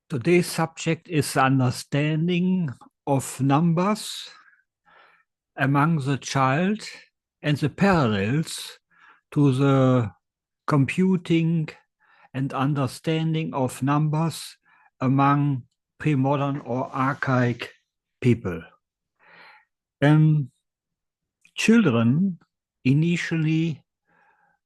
Today's subject is the understanding of numbers among the child and the parallels to the computing and understanding of numbers among pre-modern or archaic people. Children initially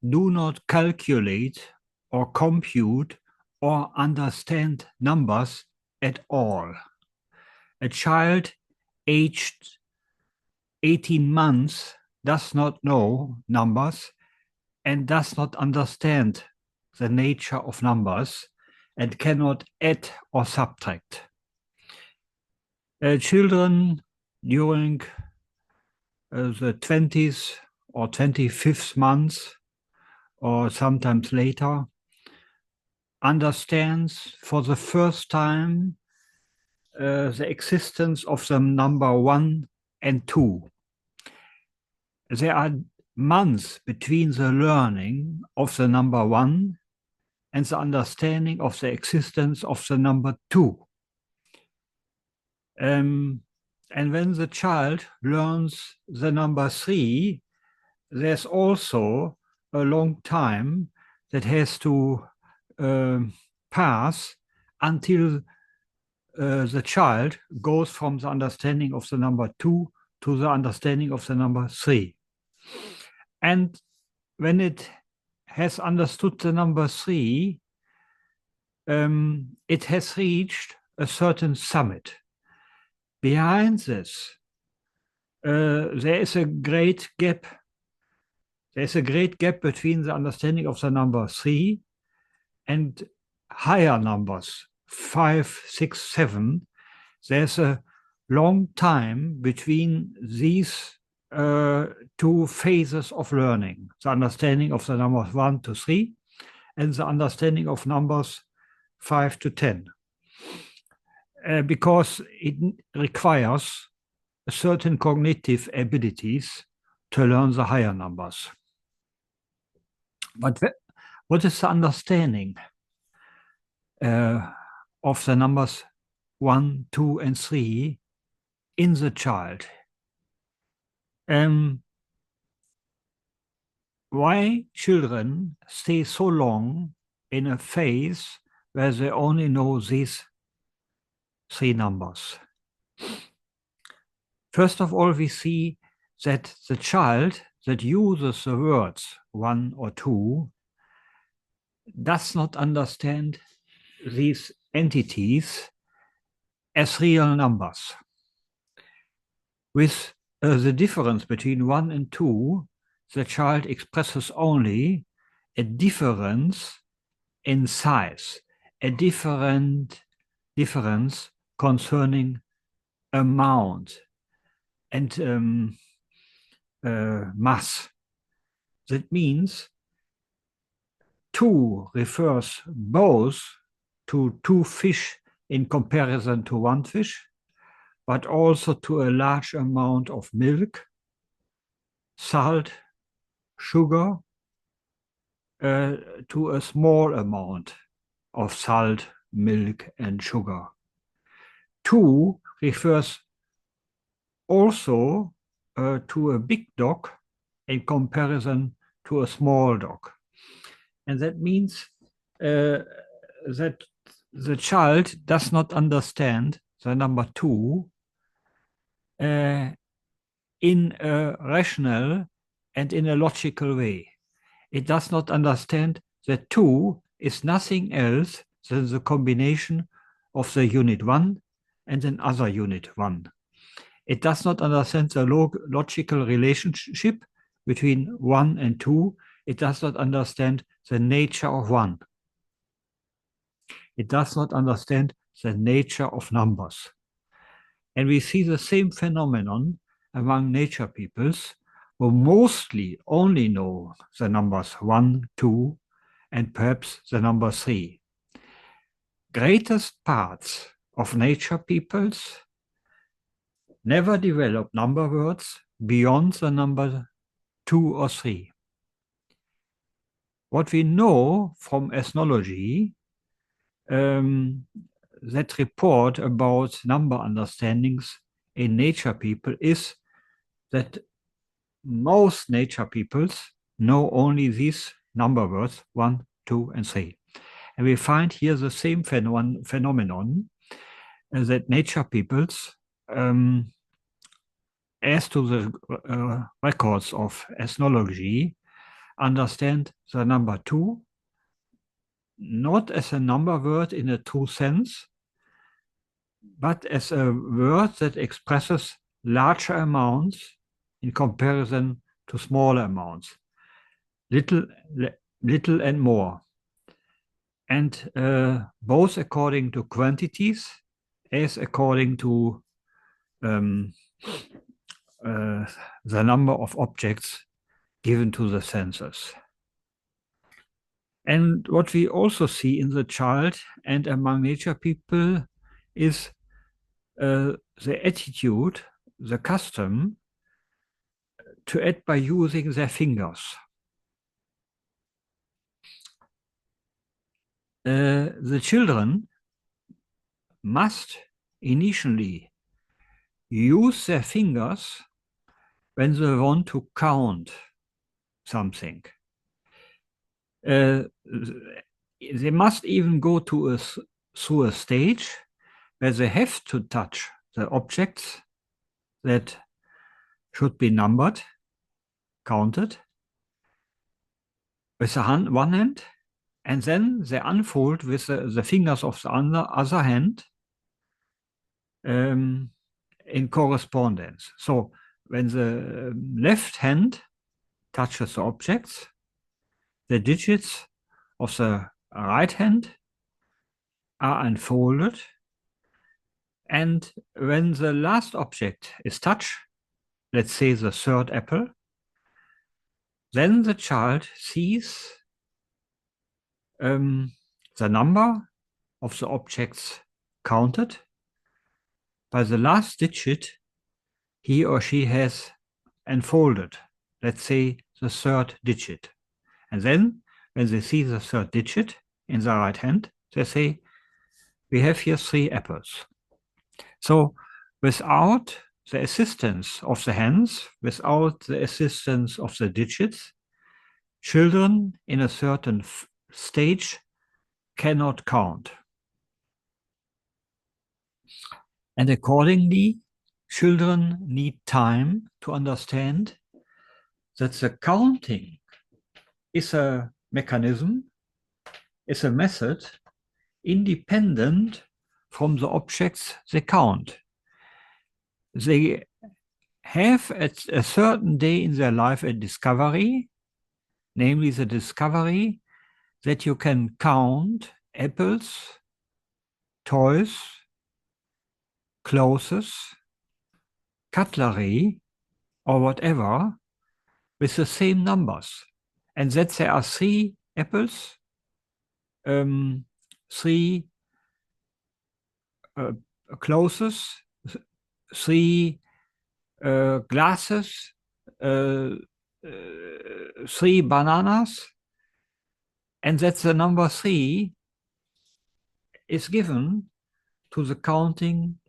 do not calculate or compute or understand numbers at all. A child aged 18 months does not know numbers and does not understand the nature of numbers and cannot add or subtract. Children during the 20th or 25th month or sometimes later understands for the first time the existence of the number 1 and 2. There are months between the learning of the number 1 and the understanding of the existence of the number 2. And when the child learns the number 3, there's also a long time that has to pass until the child goes from the understanding of the number 2 to the understanding of the number 3. And when it has understood the number 3, it has reached a certain summit. Behind this, there is a great gap. There's a great gap between the understanding of the number 3 and higher numbers, 5, 6, 7. There's a long time between these two phases of learning, the understanding of the numbers 1 to 3 and the understanding of numbers 5 to 10. Because it requires certain cognitive abilities to learn the higher numbers. But what is the understanding of the numbers 1, 2, and 3 in the child? Why children stay so long in a phase where they only know these 3 numbers? First of all, we see that the child that uses the words 1 or 2 does not understand these entities as real numbers. With the difference between 1 and 2, the child expresses only a difference in size, a difference concerning amount and mass. That means 2 refers both to 2 fish in comparison to 1 fish, but also to a large amount of milk, salt, sugar, to a small amount of salt, milk, and sugar. 2 refers also to a big dog in comparison to a small dog. And that means that the child does not understand the number 2 in a rational and in a logical way. It does not understand that 2 is nothing else than the combination of the unit 1 and another unit 1. It does not understand the logical relationship between 1 and 2. It does not understand the nature of 1. It does not understand the nature of numbers. And we see the same phenomenon among nature peoples who mostly only know the numbers 1, 2, and perhaps the number 3. Greatest parts of nature peoples never develop number words beyond the number 2 or 3. What we know from ethnology, that report about number understandings in nature people is that most nature peoples know only these number words 1, 2, and 3. And we find here the same phenomenon that nature peoples, as to the records of ethnology, understand the number 2 not as a number word in a true sense, but as a word that expresses larger amounts in comparison to smaller amounts, little and more. And both according to quantities as according to the number of objects given to the senses. And what we also see in the child and among nature people is the attitude, the custom to act by using their fingers. The children must initially use their fingers when they want to count something. They must even go to through a stage where they have to touch the objects that should be numbered, counted, with the one hand, and then they unfold with the fingers of the other hand in correspondence. So when the left hand touches the objects, the digits of the right hand are unfolded. And when the last object is touched, let's say the third apple, then the child sees the number of the objects counted by the last digit he or she has unfolded, let's say the third digit. And then when they see the third digit in the right hand, they say, we have here 3 apples. So without the assistance of the hands, without the assistance of the digits, children in a certain stage cannot count. And accordingly, children need time to understand that the counting is a mechanism, is a method independent from the objects they count. They have at a certain day in their life a discovery, namely the discovery that you can count apples, toys, clothes, cutlery, or whatever with the same numbers. And that there are 3 apples, 3 clothes, 3 glasses, 3 bananas, and that the number 3 is given to the counting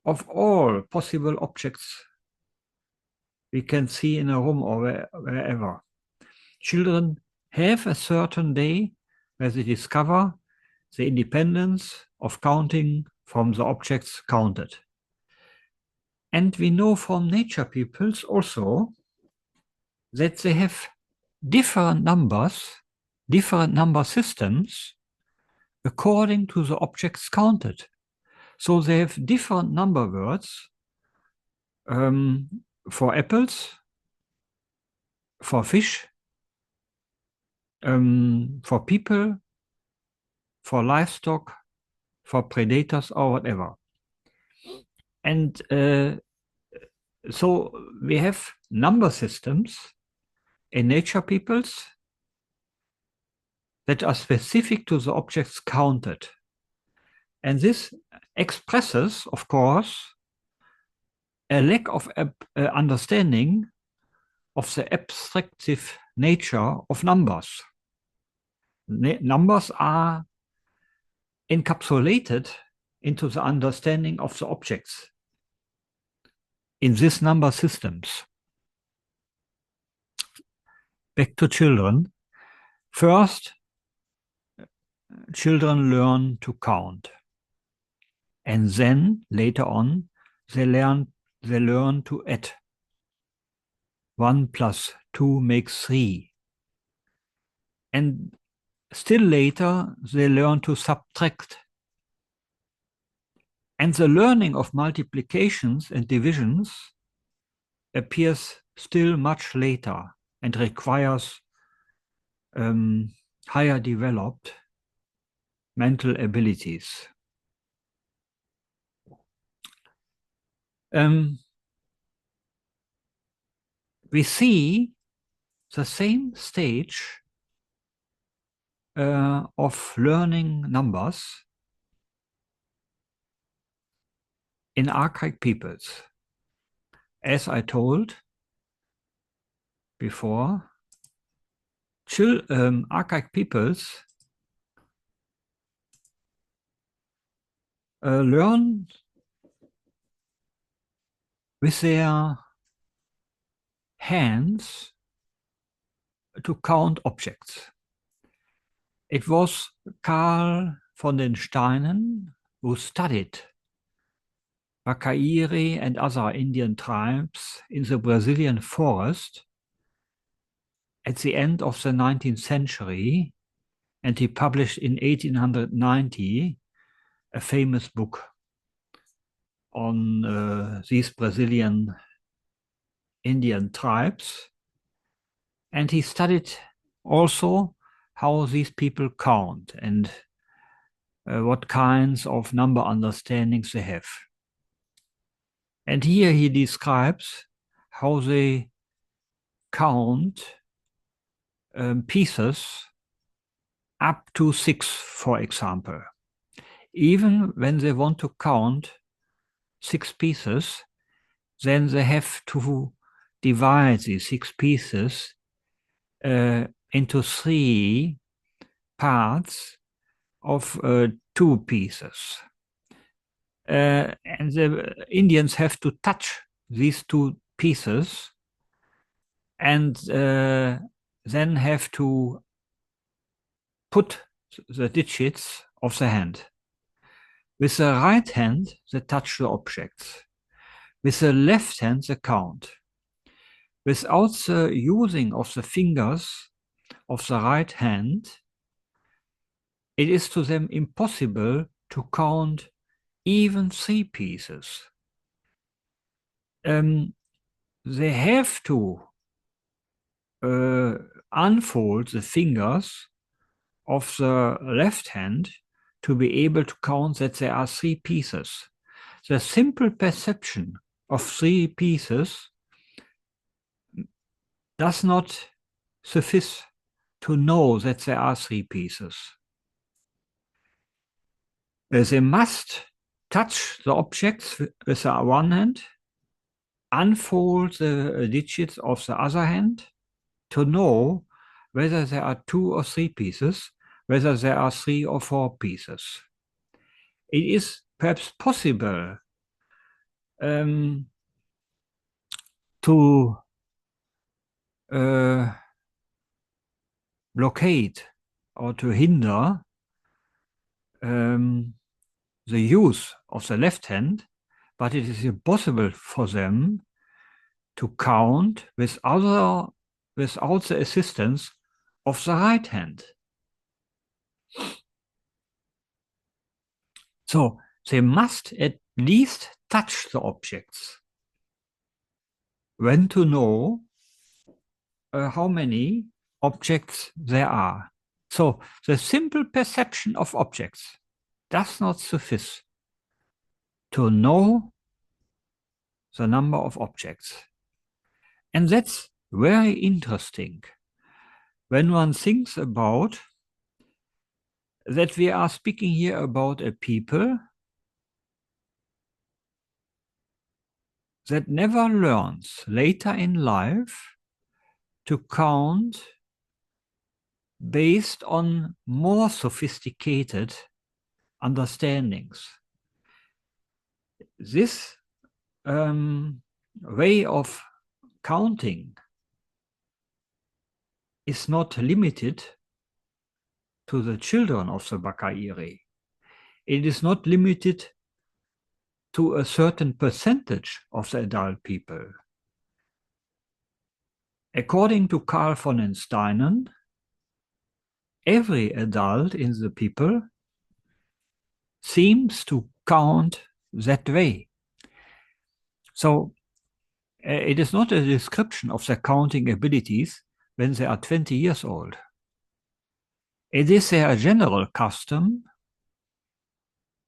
of all possible objects we can see in a room or wherever. Children have a certain day where they discover the independence of counting from the objects counted. And we know from nature peoples also that they have different numbers, different number systems according to the objects counted. So they have different number words for apples, for fish, for people, for livestock, for predators or whatever. And so we have number systems in nature peoples that are specific to the objects counted. And this expresses, of course, a lack of understanding of the abstractive nature of numbers. Numbers are encapsulated into the understanding of the objects in these number systems. Back to children. First, children learn to count. And then, later on, they learn to add. 1 plus 2 makes 3. And still later, they learn to subtract. And the learning of multiplications and divisions appears still much later and requires higher developed mental abilities. We see the same stage of learning numbers in archaic peoples. As I told before, archaic peoples learn with their hands to count objects. It was Karl von den Steinen who studied Archairi and other Indian tribes in the Brazilian forest at the end of the 19th century, and he published in 1890 a famous book on these Brazilian Indian tribes. And he studied also how these people count and what kinds of number understandings they have. And here he describes how they count pieces up to 6, for example. Even when they want to count 6 pieces, then they have to divide these 6 pieces into 3 parts of 2 pieces. And the Indians have to touch these 2 pieces and then have to put the digits of the hand. With the right hand, they touch the objects. With the left hand, they count. Without the using of the fingers of the right hand, it is to them impossible to count even 3 pieces. They have to unfold the fingers of the left hand to be able to count that there are 3 pieces. The simple perception of 3 pieces does not suffice to know that there are 3 pieces. They must touch the objects with the one hand, unfold the digits of the other hand to know whether there are 2 or 3 pieces, whether there are 3 or 4 pieces. It is perhaps possible to blockade or to hinder the use of the left hand, but it is impossible for them to count without the assistance of the right hand. So they must at least touch the objects when to know how many objects there are. So the simple perception of objects does not suffice to know the number of objects. And that's very interesting when one thinks about that we are speaking here about a people that never learns later in life to count based on more sophisticated understandings. This way of counting is not limited to the children of the Bakairi. It is not limited to a certain percentage of the adult people. According to Carl von den Steinen, every adult in the people seems to count that way. So it is not a description of their counting abilities when they are 20 years old. It is their general custom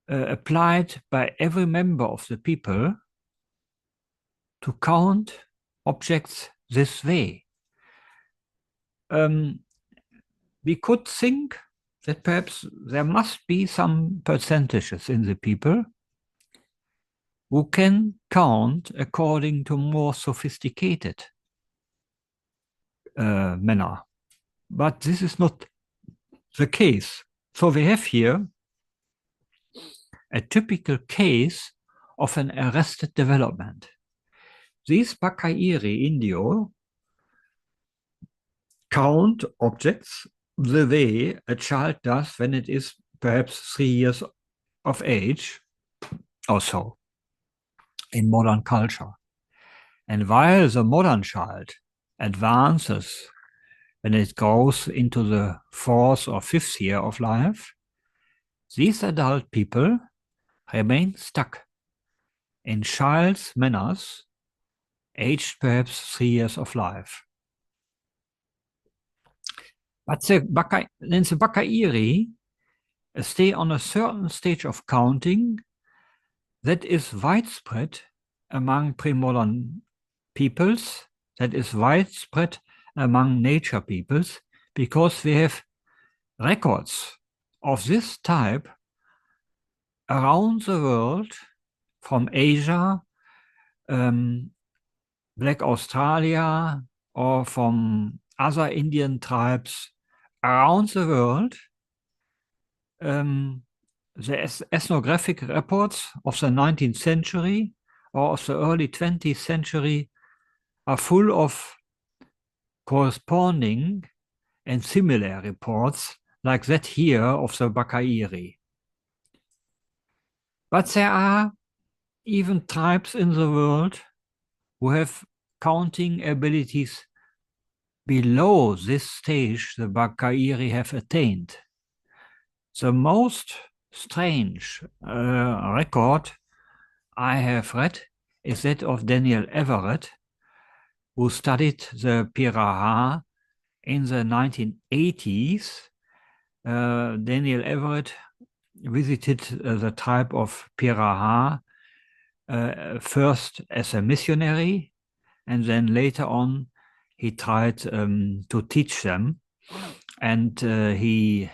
applied by every member of the people to count objects this way. We could think that perhaps there must be some percentages in the people who can count according to more sophisticated manner. But this is not the case. So we have here a typical case of an arrested development. These Bakairi Indio count objects the way a child does when it is perhaps 3 years of age or so in modern culture. And while the modern child advances when it goes into the 4th or 5th year of life, these adult people remain stuck in child's manners, aged perhaps 3 years of life. But the Bakairi stay on a certain stage of counting that is widespread among pre-modern peoples, that is widespread among nature peoples, because we have records of this type around the world, from Asia, Black Australia, or from other Indian tribes around the world. The ethnographic reports of the 19th century or of the early 20th century are full of corresponding and similar reports like that here of the Bakairi. But there are even tribes in the world who have counting abilities below this stage the Bakairi have attained. The most strange record I have read is that of Daniel Everett, who studied the Piraha in the 1980s. Daniel Everett visited the tribe of Piraha first as a missionary, and then later on he tried to teach them, and he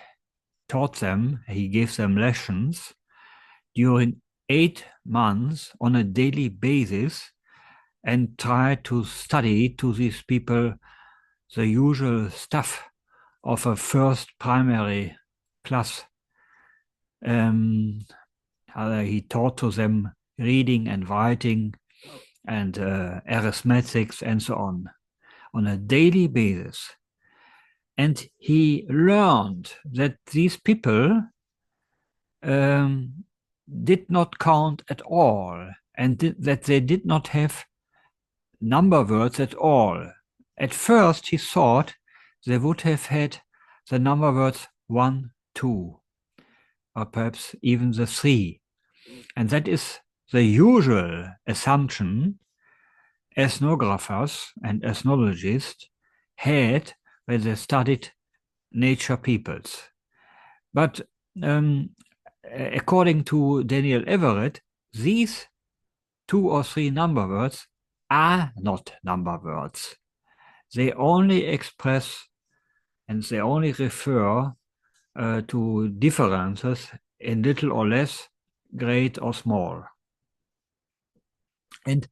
taught them, he gave them lessons during 8 months on a daily basis, and tried to study to these people the usual stuff of a first primary class. He taught to them reading and writing and arithmetics and so on a daily basis. And he learned that these people did not count at all, and that they did not have number words at all. At first, he thought they would have had the number words 1, 2, or perhaps even the 3. And that is the usual assumption ethnographers and ethnologists had when they studied nature peoples. But according to Daniel Everett, these 2 or 3 number words are not number words. They only express and they only refer to differences in little or less, great or small. And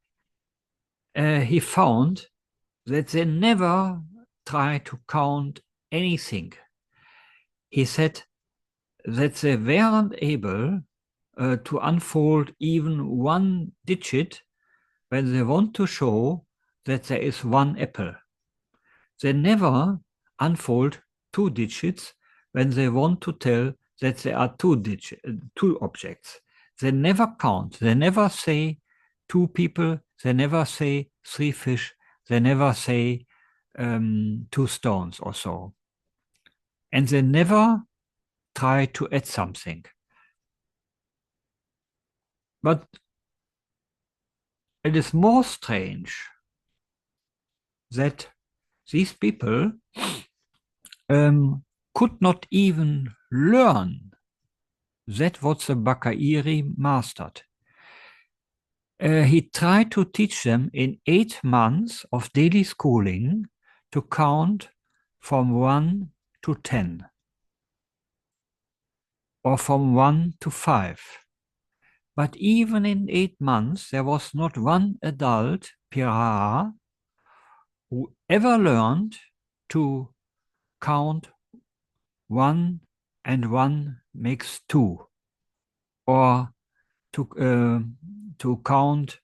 he found that they never try to count anything. He said that they weren't able to unfold even one digit when they want to show that there is one apple. They never unfold two digits when they want to tell that there are two objects. They never count. They never say two people. They never say three fish. They never say two stones or so. And they never try to add something. But it is more strange that these people could not even learn that what the Bakairi mastered. He tried to teach them in 8 months of daily schooling to count from 1 to 10 or from 1 to 5. But even in 8 months, there was not one adult Piraha who ever learned to count 1 and 1 makes 2, or to count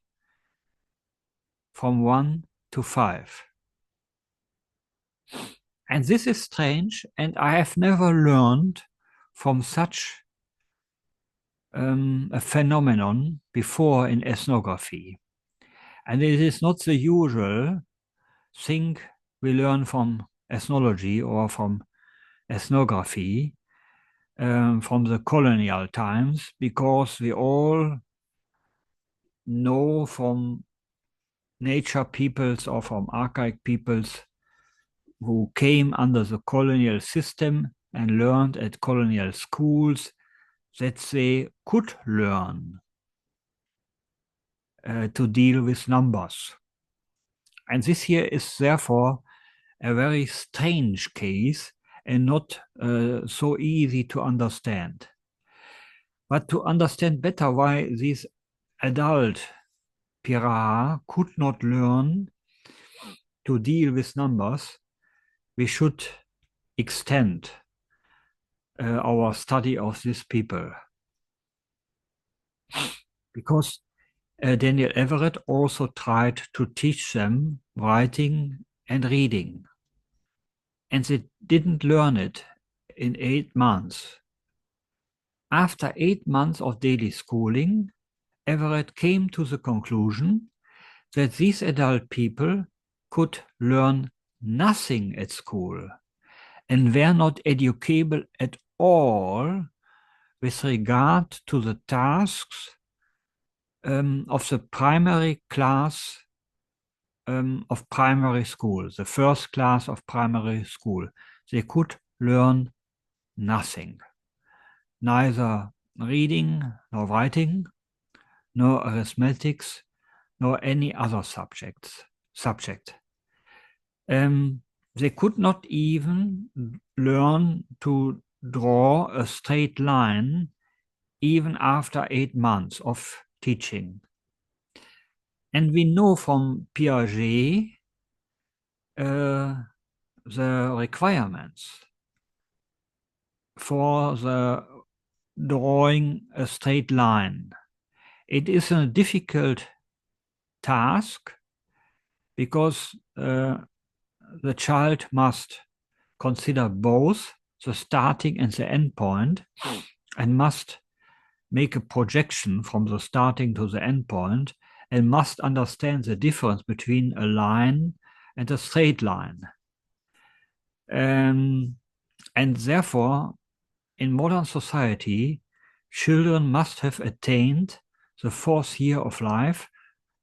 from 1 to 5. And this is strange, and I have never learned from such a phenomenon before in ethnography. And it is not the usual thing we learn from ethnology or from ethnography from the colonial times, because we all know from nature peoples or from archaic peoples who came under the colonial system and learned at colonial schools that they could learn to deal with numbers. And this here is therefore a very strange case and not so easy to understand. But to understand better why these adult Piraha could not learn to deal with numbers, we should extend our study of these people. Because Daniel Everett also tried to teach them writing and reading. And they didn't learn it in 8 months. After 8 months of daily schooling, Everett came to the conclusion that these adult people could learn nothing at school and were not educable at all with regard to the tasks of the primary class of primary school, the first class of primary school. They could learn nothing, neither reading nor writing, nor arithmetics, nor any other subject. They could not even learn to draw a straight line even after 8 months of teaching. And we know from Piaget the requirements for the drawing a straight line. It is a difficult task because the child must consider both the starting and the end point and must make a projection from the starting to the end point and must understand the difference between a line and a straight line. And therefore, in modern society, children must have attained the 4th year of life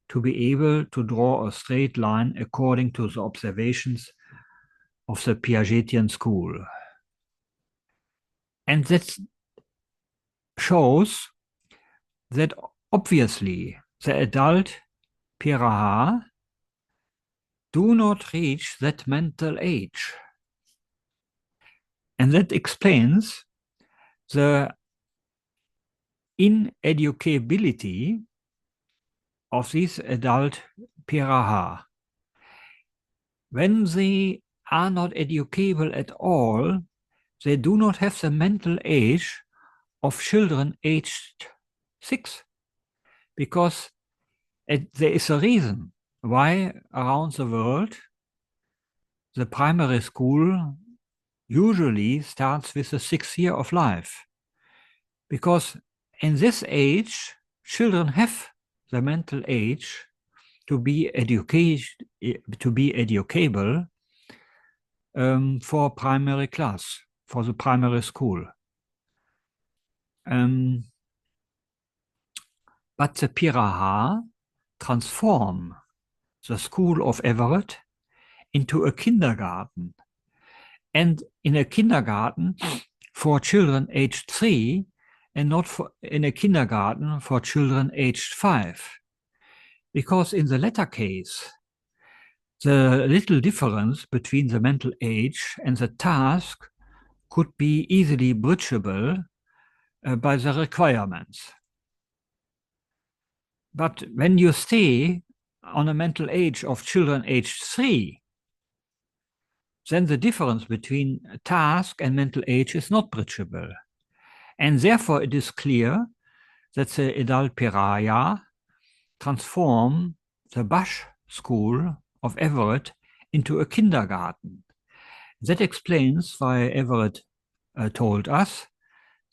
to be able to draw a straight line according to the observations of the Piagetian school. And that shows that obviously the adult Piraha do not reach that mental age. And that explains the ineducability of these adult Piraha. When they are not educable at all, they do not have the mental age of children aged 6, because there is a reason why around the world the primary school usually starts with the 6th year of life. Because in this age, children have the mental age to be educable for primary class, for the primary school. But the Piraha transform the school of Everett into a kindergarten. And in a kindergarten for children aged 3 and not in a kindergarten for children aged 5. Because in the latter case, the little difference between the mental age and the task could be easily bridgeable by the requirements. But when you stay on a mental age of children aged 3, then the difference between task and mental age is not bridgeable. And therefore it is clear that the adult Piraya transform the Bash school of Everett into a kindergarten. That explains why Everett told us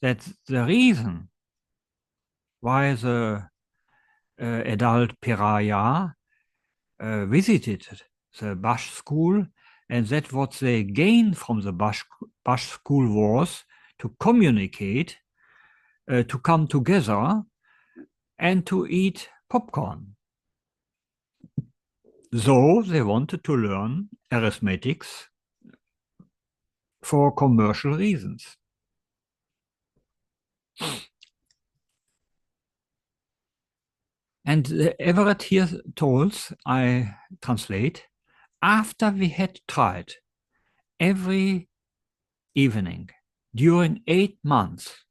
that the reason why the adult Piraya visited the Bash school, and that what they gained from the Bash school was to communicate, to come together, and to eat popcorn. So they wanted to learn arithmetics for commercial reasons. And Everett here told, I translate, after we had tried every evening during 8 months,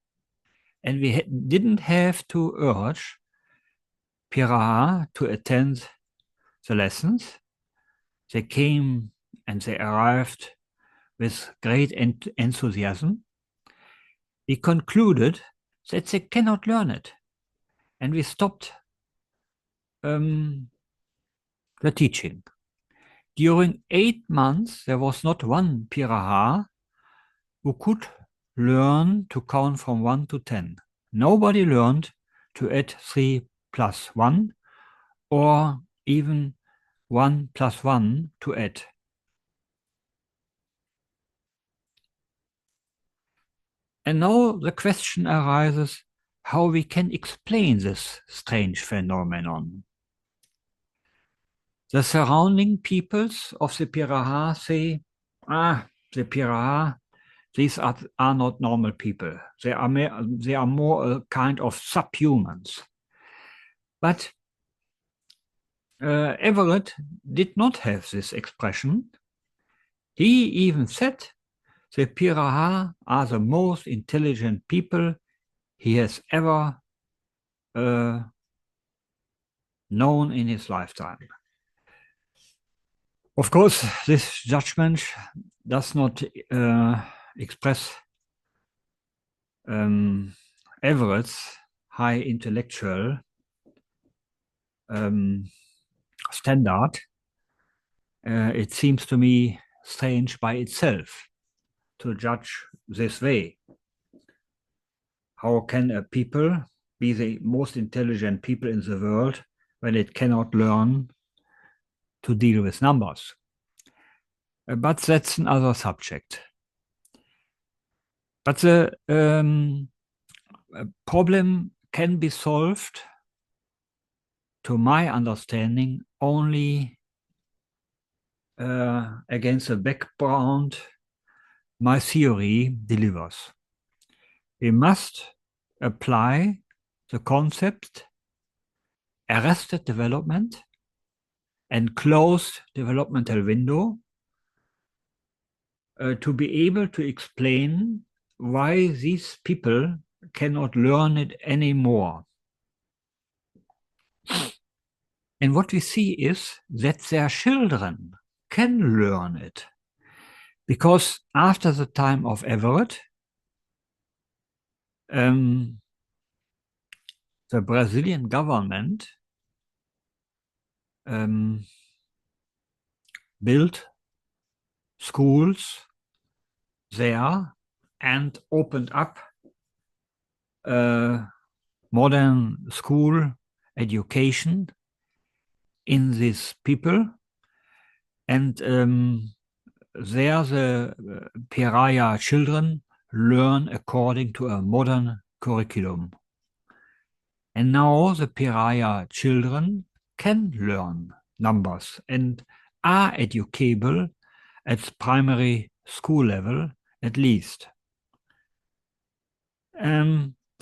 and we didn't have to urge Piraha to attend the lessons, they came and they arrived with great enthusiasm. We concluded that they cannot learn it, and we stopped the teaching. During 8 months, there was not one Piraha who could learn to count from 1 to 10. Nobody learned to add 3 plus 1 or even 1 plus 1 to add. And now the question arises how we can explain this strange phenomenon. The surrounding peoples of the Piraha say, the Piraha, these are not normal people. They are more a kind of subhumans. But Everett did not have this expression. He even said the Piraha are the most intelligent people he has ever known in his lifetime. Of course, this judgment does not express Everett's high intellectual standard. It seems to me strange by itself to judge this way. How can a people be the most intelligent people in the world when it cannot learn to deal with numbers? But that's another subject. But the problem can be solved, to my understanding, only against the background my theory delivers. We must apply the concept arrested development and closed developmental window to be able to explain why these people cannot learn it anymore. And what we see is that their children can learn it. Because after the time of Everett, the Brazilian government built schools there and opened up modern school education in these people. And there the pariah children learn according to a modern curriculum. And now the pariah children can learn numbers and are educable at primary school level at least.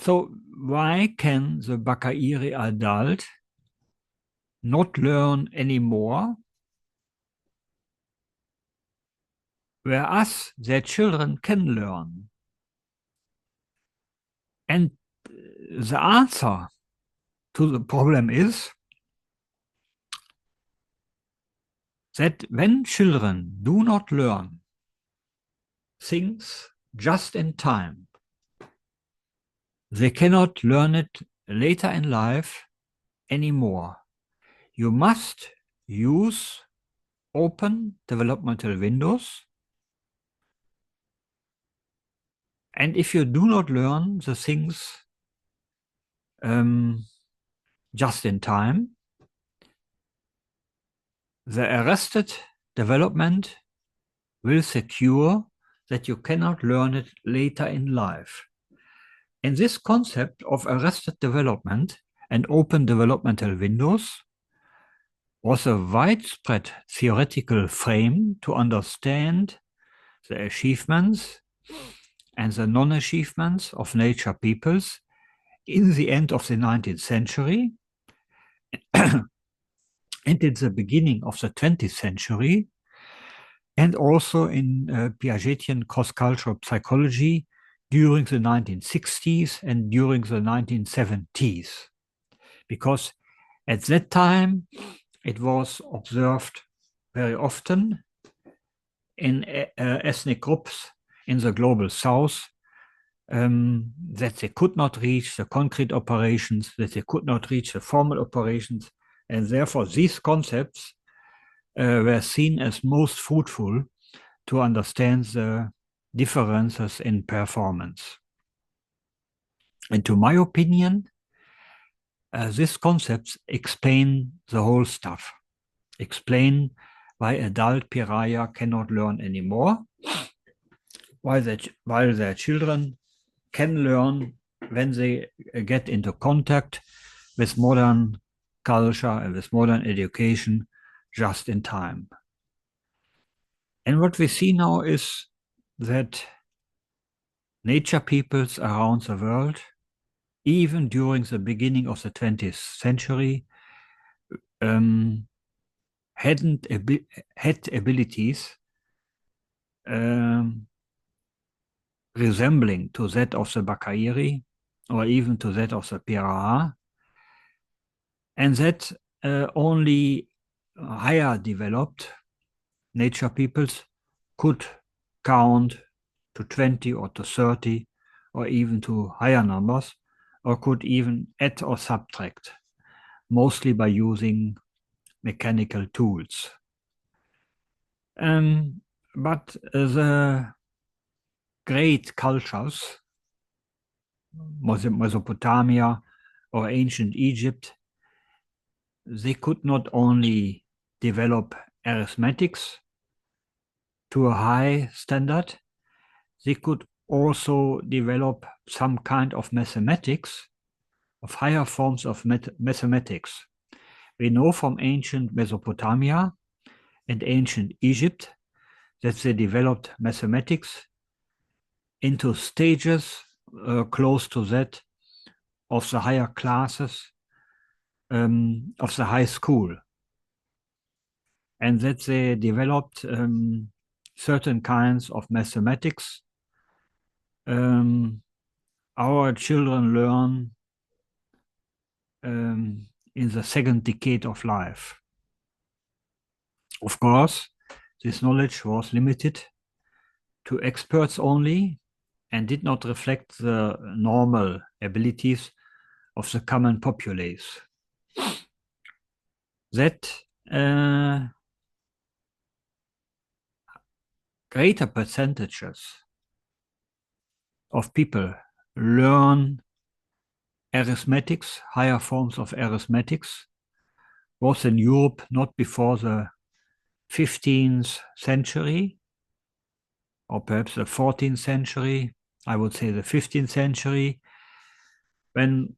So why can the Bakairi adult not learn anymore, whereas their children can learn? And the answer to the problem is that when children do not learn things just in time, they cannot learn it later in life anymore. You must use open developmental windows. And if you do not learn the things just in time, the arrested development will secure that you cannot learn it later in life. And this concept of arrested development and open developmental windows was a widespread theoretical frame to understand the achievements and the non-achievements of nature peoples in the end of the 19th century and in the beginning of the 20th century, and also in Piagetian cross-cultural psychology during the 1960s and during the 1970s. Because at that time, it was observed very often in ethnic groups in the global south that they could not reach the concrete operations, that they could not reach the formal operations, and therefore these concepts were seen as most fruitful to understand the differences in performance. And to my opinion, these concepts explain the whole stuff, explain why adult pariah cannot learn anymore, while their children can learn when they get into contact with modern culture and with modern education just in time. And what we see now is that nature peoples around the world, even during the beginning of the 20th century, had abilities resembling to that of the Bakairi or even to that of the Piraha, and that only higher developed nature peoples could count to 20 or to 30 or even to higher numbers, or could even add or subtract, mostly by using mechanical tools. But the great cultures, Mesopotamia or ancient Egypt, they could not only develop arithmetics to a high standard, they could also develop some kind of mathematics, of higher forms of mathematics. We know from ancient Mesopotamia and ancient Egypt that they developed mathematics into stages close to that of the higher classes of the high school, and that they developed certain kinds of mathematics our children learn in the second decade of life. Of course, this knowledge was limited to experts only and did not reflect the normal abilities of the common populace. That greater percentages of people learn arithmetics, higher forms of arithmetics, was in Europe not before the 15th century, or perhaps the 14th century, I would say the 15th century, when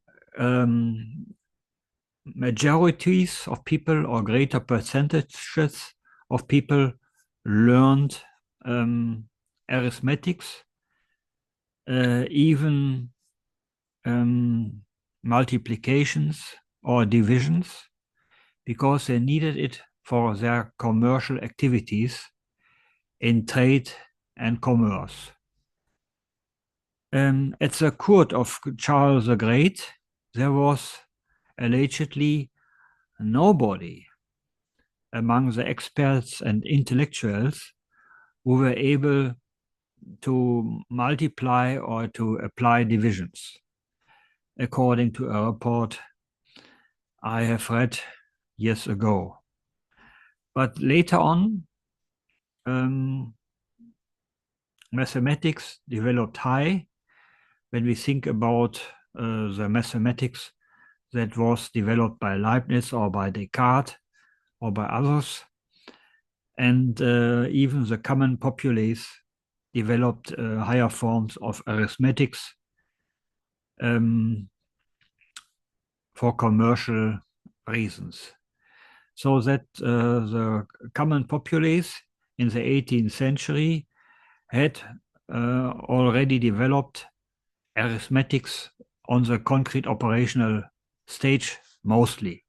majorities of people or greater percentages of people learned arithmetics, even multiplications or divisions, because they needed it for their commercial activities in trade and commerce. At the court of Charles the Great, there was allegedly nobody among the experts and intellectuals who were able to multiply or to apply divisions, according to a report I have read years ago. But later on, mathematics developed high. When we think about the mathematics that was developed by Leibniz or by Descartes or by others, and even the common populace developed higher forms of arithmetics for commercial reasons. So that the common populace in the 18th century had already developed arithmetics on the concrete operational stage mostly.